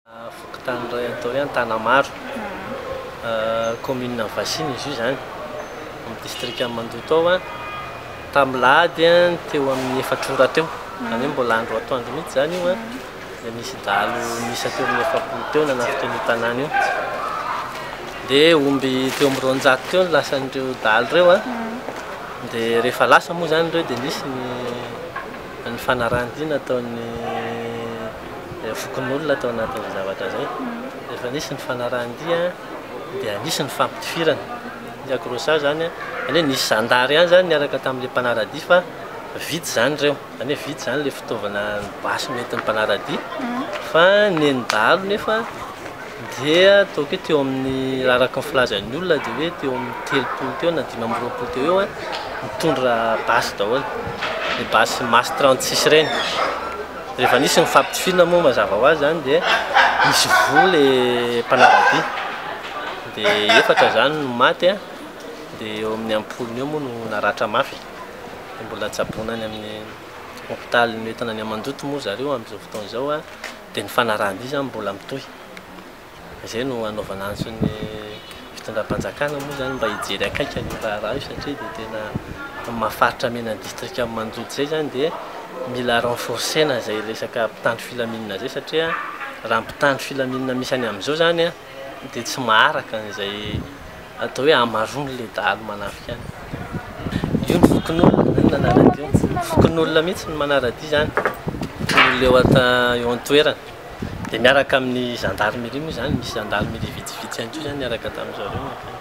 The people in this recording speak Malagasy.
Fokontany iray atao hoe Antanamaro, commune Vasiny izy io zany, amin'ny district Mandoto ao a. Tamin'ny lahady teo amin'ny 4 ora teo, zany hoe mbola andro atoandro mihitsy zany io a. Dia misy dalo misy teo amin'ny 70 teo nanafika io tanàna io. Dia omby teo amin'ny 200 teo ny lasan'ireo dalo ireo a. Dia rehefa lasa moa zany ireo dia nisy ny fanarahan'ity nataon'ny fokon'olona atao anatin'izay zavatra zay. Rehefa nisy ny fanarahan'ity a, dia nisy ny fampitifirana. Ny akoron'izay zany a, hoe nisy zandary ihany zany niaraka tamin'ilay mpanaradia fa vitsy zany ireo. Zany hoe vitsy zany ilay fitaovana basy nentin'ny mpanaradia. Fa ny endalo nefa dia ataoko hoe teo amin'ny araka ny filazan'ny olona dia hoe teo amin'ny 30 teo na 20 teo eo a mitondra basy daholo. Ny basy masy 36 ireny. Rehefa nisy ny fampitifirana moa mazava ho azy zany dia misy vola mpanaradia. Dia 4 zany no maty a. Dia eo amin'ny ampolony eo moa no naratra mafy. Mbola tsaboina any amin'ny hôpitaly nentina any Mandoto moa zareo amin'izao fotoana izao a. Dia ny fanarahan'ity zany mbola mitohy. Izay no anaovana azy ny fitondram-panjakana moa zany mba hijery akaiky ny raharaha io satria dia tena mahafaritra mena ny district Mandoto zay zany dia mila renforcena izay resaka mpitandro filaminana zay satria raha mpitandro filaminana misy any amin'izao zany a dia tsy maharaka an'izay atao hoe hamarony ilay dalo manafika any. Io ny fokon'olona ny manaradia io. Fokon'olona mihitsy ny manaradia zany. Fokon'olona eo an-toerana. Dia miaraka amin'ny gendarmerie moa zany, misy gendarmerie vitsivitsy ihany koa zany niaraka tamin'izareo.